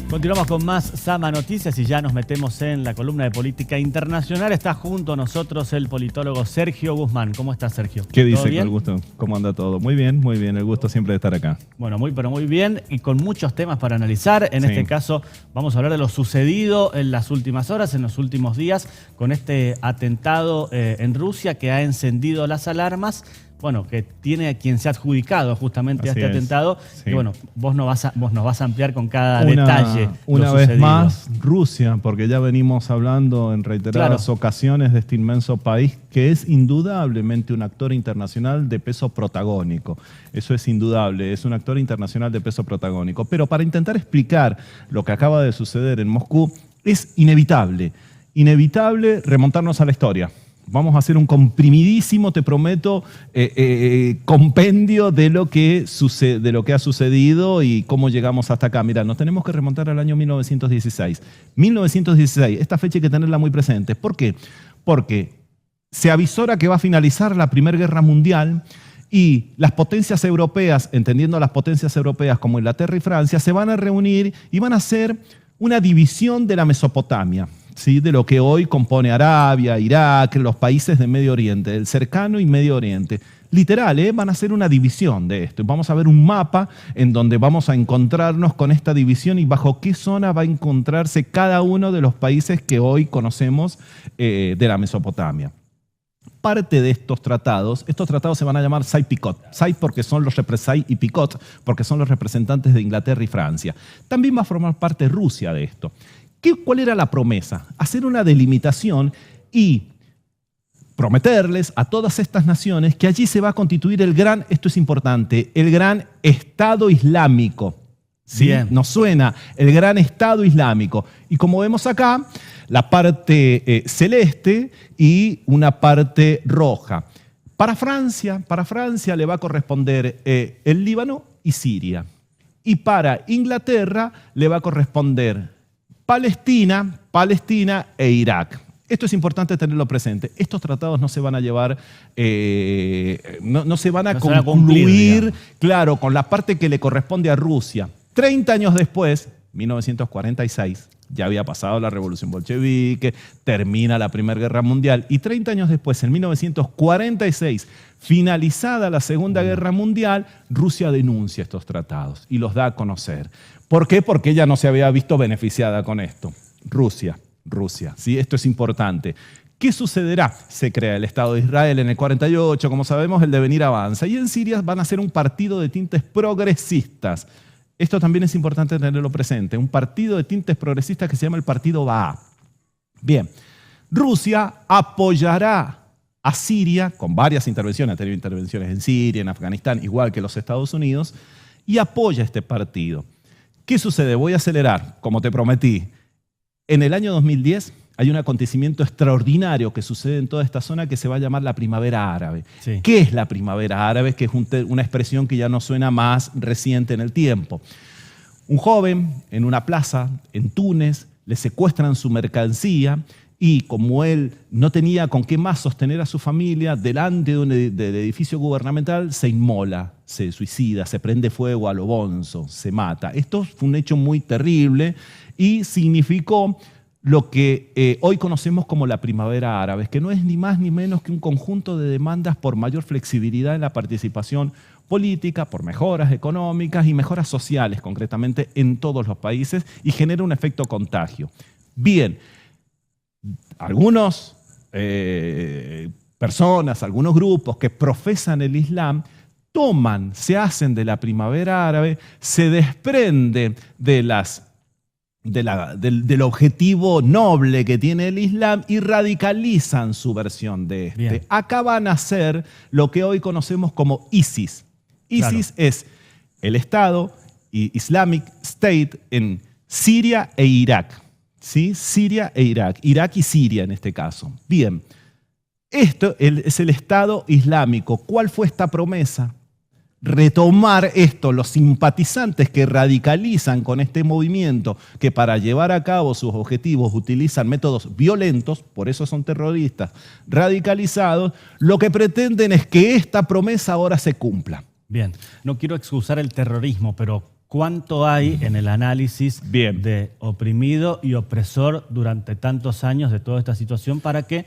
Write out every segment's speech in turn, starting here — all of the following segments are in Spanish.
Continuamos con más Sama Noticias y ya nos metemos en la columna de política internacional. Está junto a nosotros el politólogo Sergio Guzmán. ¿Cómo estás, Sergio? ¿Qué dice, con el gusto? ¿Cómo anda todo? Muy bien, el gusto siempre de estar acá. Bueno, muy bien y con muchos temas para analizar. En este caso vamos a hablar de lo sucedido en las últimas horas, en los últimos días, con este atentado en Rusia que ha encendido las alarmas. Bueno, que tiene quien se ha adjudicado justamente a este atentado. Sí. Y bueno, vos nos vas a ampliar con cada detalle. Una vez más, Rusia, porque ya venimos hablando en reiteradas ocasiones de este inmenso país que es indudablemente un actor internacional de peso protagónico. Eso es indudable, es un actor internacional de peso protagónico. Pero para intentar explicar lo que acaba de suceder en Moscú, es inevitable remontarnos a la historia. Vamos a hacer un comprimidísimo, te prometo, compendio de lo que ha sucedido y cómo llegamos hasta acá. Mira, nos tenemos que remontar al año 1916. 1916, esta fecha hay que tenerla muy presente. ¿Por qué? Porque se avisora que va a finalizar la Primera Guerra Mundial y las potencias europeas, entendiendo las potencias europeas como Inglaterra y Francia, se van a reunir y van a hacer una división de la Mesopotamia. ¿Sí? De lo que hoy compone Arabia, Irak, los países de Medio Oriente, el cercano y Medio Oriente. Literal, van a hacer una división de esto. Vamos a ver un mapa en donde vamos a encontrarnos con esta división y bajo qué zona va a encontrarse cada uno de los países que hoy conocemos de la Mesopotamia. Parte de estos tratados se van a llamar Sykes-Picot. Sykes porque son los y Picot porque son los representantes de Inglaterra y Francia. También va a formar parte Rusia de esto. ¿Cuál era la promesa? Hacer una delimitación y prometerles a todas estas naciones que allí se va a constituir esto es importante, el gran Estado Islámico. ¿Sí? Nos suena el gran Estado Islámico. Y como vemos acá, la parte celeste y una parte roja. Para Francia le va a corresponder el Líbano y Siria. Y para Inglaterra le va a corresponder Palestina e Irak. Esto es importante tenerlo presente. Estos tratados no se van a llevar, no se van a concluir, claro, con la parte que le corresponde a Rusia. 30 años después, 1946, ya había pasado la Revolución Bolchevique, termina la Primera Guerra Mundial y 30 años después, en 1946, finalizada la Segunda Guerra Mundial, Rusia denuncia estos tratados y los da a conocer. ¿Por qué? Porque ella no se había visto beneficiada con esto. Rusia, ¿sí? Esto es importante. ¿Qué sucederá? Se crea el Estado de Israel en el 48, como sabemos, el devenir avanza. Y en Siria van a ser un partido de tintes progresistas. Esto también es importante tenerlo presente. Un partido de tintes progresistas que se llama el Partido Baá. Bien, Rusia apoyará a Siria con varias intervenciones. Ha tenido intervenciones en Siria, en Afganistán, igual que los Estados Unidos, y apoya este partido. ¿Qué sucede? Voy a acelerar, como te prometí. En el año 2010 hay un acontecimiento extraordinario que sucede en toda esta zona que se va a llamar la Primavera Árabe. Sí. ¿Qué es la Primavera Árabe? Que es una expresión que ya no suena más reciente en el tiempo. Un joven en una plaza en Túnez, le secuestran su mercancía y como él no tenía con qué más sostener a su familia, delante del edificio gubernamental se inmola, se suicida, se prende fuego a lo bonzo, se mata. Esto fue un hecho muy terrible y significó lo que hoy conocemos como la Primavera Árabe, que no es ni más ni menos que un conjunto de demandas por mayor flexibilidad en la participación política, por mejoras económicas y mejoras sociales, concretamente en todos los países, y genera un efecto contagio. Bien, algunas personas, algunos grupos que profesan el Islam, se hacen de la Primavera Árabe, se desprende del objetivo noble que tiene el Islam y radicalizan su versión de este. Bien. Acá van a ser lo que hoy conocemos como ISIS. ISIS es el Estado Islamic State en Siria e Irak. ¿Sí? Siria e Irak. Irak y Siria en este caso. Bien, esto es el Estado Islámico. ¿Cuál fue esta promesa? Retomar esto, los simpatizantes que radicalizan con este movimiento, que para llevar a cabo sus objetivos utilizan métodos violentos, por eso son terroristas radicalizados, lo que pretenden es que esta promesa ahora se cumpla. Bien, no quiero excusar el terrorismo, pero cuánto hay en el análisis de oprimido y opresor durante tantos años de toda esta situación para que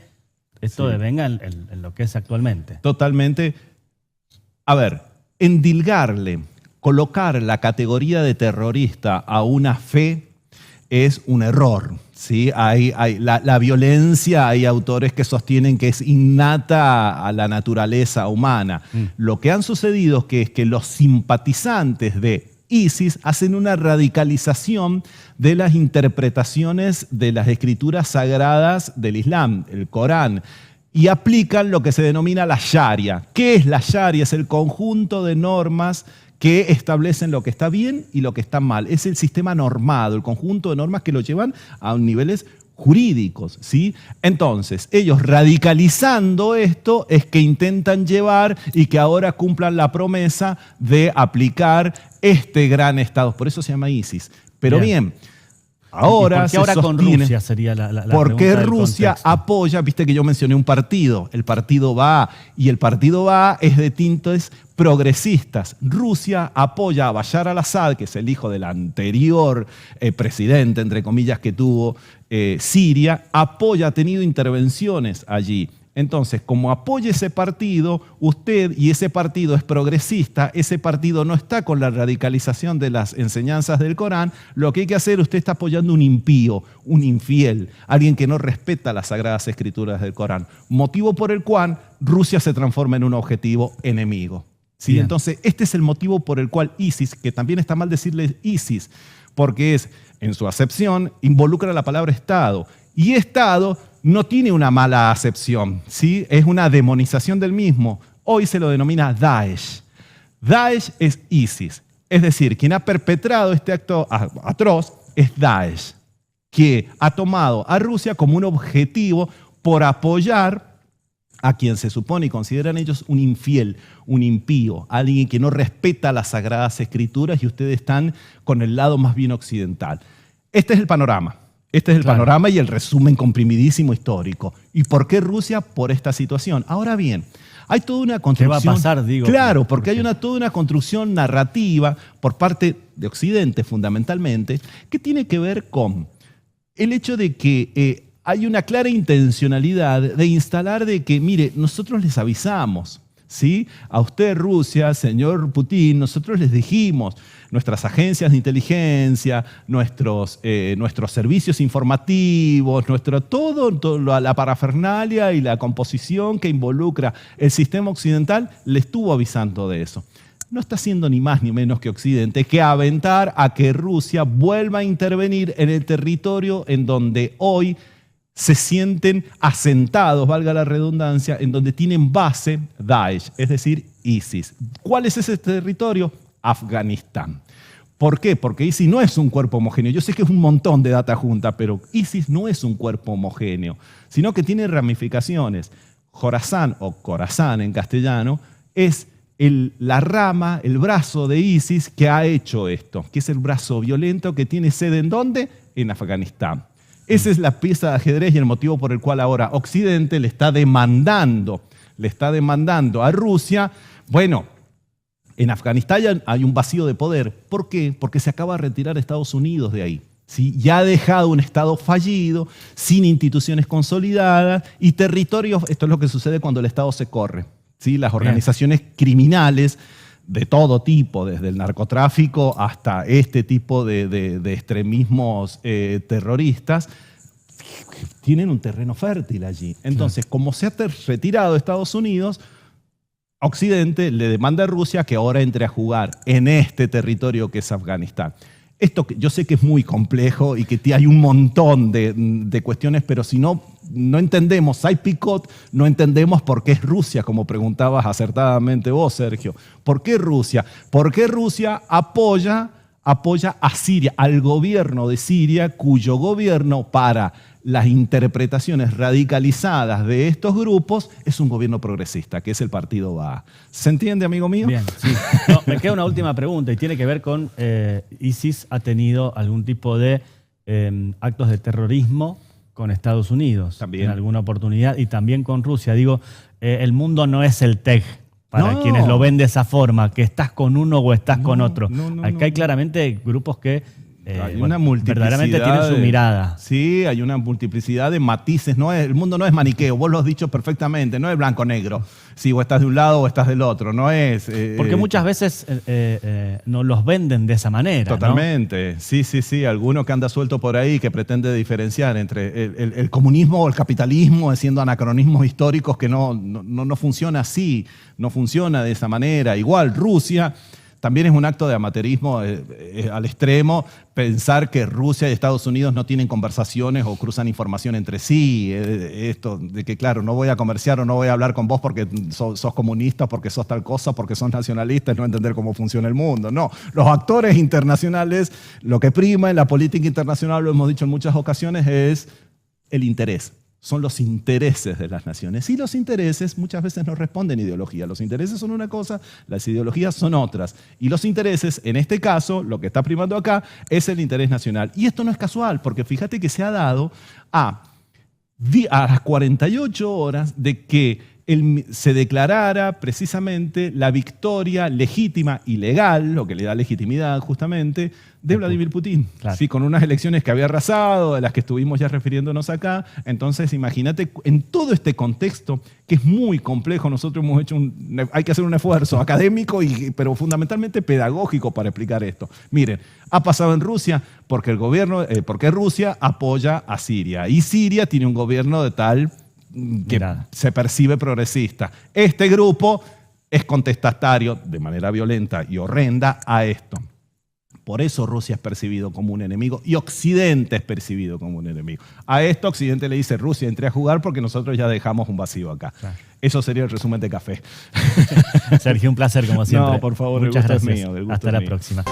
esto devenga en lo que es actualmente. Totalmente. A ver, endilgarle, colocar la categoría de terrorista a una fe es un error. ¿Sí? La violencia, hay autores que sostienen que es innata a la naturaleza humana. Lo que han sucedido es que los simpatizantes de ISIS hacen una radicalización de las interpretaciones de las escrituras sagradas del Islam, el Corán, y aplican lo que se denomina la Sharia. ¿Qué es la Sharia? Es el conjunto de normas que establecen lo que está bien y lo que está mal. Es el sistema normado, el conjunto de normas que lo llevan a niveles jurídicos, ¿sí? Entonces, ellos radicalizando esto es que intentan llevar y que ahora cumplan la promesa de aplicar este gran Estado. Por eso se llama ISIS. Pero bien, ahora ¿por qué ahora con Rusia sería la porque Rusia apoya, viste que yo mencioné un partido, el partido Baá, y el partido Baá es de tintes progresistas. Rusia apoya a Bashar al-Assad, que es el hijo del anterior presidente, entre comillas, que tuvo Siria, ha tenido intervenciones allí. Entonces, como apoya ese partido, usted, y ese partido es progresista, ese partido no está con la radicalización de las enseñanzas del Corán, lo que hay que hacer, usted está apoyando un impío, un infiel, alguien que no respeta las sagradas escrituras del Corán, motivo por el cual Rusia se transforma en un objetivo enemigo. ¿Sí? Entonces, este es el motivo por el cual ISIS, que también está mal decirle ISIS, porque es, en su acepción, involucra la palabra Estado, y Estado no tiene una mala acepción, ¿sí? Es una demonización del mismo. Hoy se lo denomina Daesh. Daesh es ISIS. Es decir, quien ha perpetrado este acto atroz es Daesh, que ha tomado a Rusia como un objetivo por apoyar a quien se supone y consideran ellos un infiel, un impío, alguien que no respeta las sagradas escrituras, y ustedes están con el lado más bien occidental. Este es el panorama. Este es el panorama y el resumen comprimidísimo histórico. ¿Y por qué Rusia? Por esta situación. Ahora bien, hay toda una construcción... ¿Qué va a pasar, digo? Claro, porque hay toda una construcción narrativa por parte de Occidente, fundamentalmente, que tiene que ver con el hecho de que hay una clara intencionalidad de instalar de que, mire, nosotros les avisamos, ¿sí? A usted, Rusia, señor Putin, nosotros les dijimos, nuestras agencias de inteligencia, nuestros servicios informativos, toda la parafernalia y la composición que involucra el sistema occidental, le estuvo avisando de eso. No está haciendo ni más ni menos que Occidente que aventar a que Rusia vuelva a intervenir en el territorio en donde hoy se sienten asentados, valga la redundancia, en donde tienen base Daesh, es decir, ISIS. ¿Cuál es ese territorio? Afganistán. ¿Por qué? Porque ISIS no es un cuerpo homogéneo. Yo sé que es un montón de data junta, pero ISIS no es un cuerpo homogéneo, sino que tiene ramificaciones. Jorazán, o Corazán en castellano, es la rama, el brazo de ISIS que ha hecho esto, que es el brazo violento que tiene sede ¿en dónde? En Afganistán. Esa es la pieza de ajedrez y el motivo por el cual ahora Occidente le está demandando a Rusia, bueno, en Afganistán hay un vacío de poder. ¿Por qué? Porque se acaba de retirar Estados Unidos de ahí. ¿Sí? Ya ha dejado un Estado fallido, sin instituciones consolidadas y territorios. Esto es lo que sucede cuando el Estado se corre. ¿Sí? Las organizaciones criminales de todo tipo, desde el narcotráfico hasta este tipo de extremismos terroristas, tienen un terreno fértil allí. Entonces, como se ha retirado Estados Unidos, Occidente le demanda a Rusia que ahora entre a jugar en este territorio que es Afganistán. Esto yo sé que es muy complejo y que hay un montón de cuestiones, pero si no entendemos Sykes-Picot, no entendemos por qué es Rusia, como preguntabas acertadamente vos, Sergio. ¿Por qué Rusia? Porque Rusia apoya a Siria, al gobierno de Siria, cuyo gobierno para las interpretaciones radicalizadas de estos grupos es un gobierno progresista, que es el partido Baá. ¿Se entiende, amigo mío? Bien, sí. No, me queda una última pregunta y tiene que ver con ISIS ha tenido algún tipo de actos de terrorismo con Estados Unidos también, en alguna oportunidad y también con Rusia. Digo, el mundo no es el TEG para quienes lo ven de esa forma, que estás con uno o estás con otro. Acá hay claramente grupos que hay una multiplicidad verdaderamente tienen su mirada. Sí, hay una multiplicidad de matices. El mundo no es maniqueo, vos lo has dicho perfectamente, no es blanco-negro. Sí, o estás de un lado o estás del otro, no es... Porque muchas veces nos los venden de esa manera. Totalmente, ¿no? Sí. Alguno que anda suelto por ahí que pretende diferenciar entre el comunismo o el capitalismo, haciendo anacronismos históricos que no funciona así, no funciona de esa manera. Igual Rusia... También es un acto de amateurismo al extremo pensar que Rusia y Estados Unidos no tienen conversaciones o cruzan información entre sí. Esto de que, claro, no voy a comerciar o no voy a hablar con vos porque sos comunista, porque sos tal cosa, porque sos nacionalista, no entender cómo funciona el mundo. No, los actores internacionales, lo que prima en la política internacional, lo hemos dicho en muchas ocasiones, es el interés. Son los intereses de las naciones. Y los intereses muchas veces no responden a ideología. Los intereses son una cosa, las ideologías son otras. Y los intereses, en este caso, lo que está primando acá, es el interés nacional. Y esto no es casual, porque fíjate que se ha dado a las 48 horas de que se declarara precisamente la victoria legítima y legal, lo que le da legitimidad justamente, de Vladimir Putin. Claro. Sí, con unas elecciones que había arrasado, de las que estuvimos ya refiriéndonos acá. Entonces, imagínate, en todo este contexto, que es muy complejo, nosotros hemos hecho hay que hacer un esfuerzo académico, pero fundamentalmente pedagógico para explicar esto. Miren, ha pasado en Rusia porque Rusia apoya a Siria. Y Siria tiene un gobierno de tal que se percibe progresista. Este grupo es contestatario de manera violenta y horrenda a esto. Por eso Rusia es percibido como un enemigo y Occidente es percibido como un enemigo. A esto Occidente le dice: Rusia, entré a jugar porque nosotros ya dejamos un vacío acá. Claro. Eso sería el resumen de Café. Sergio, un placer como siempre. No, por favor, muchas el gusto gracias. Es mío. Hasta la próxima.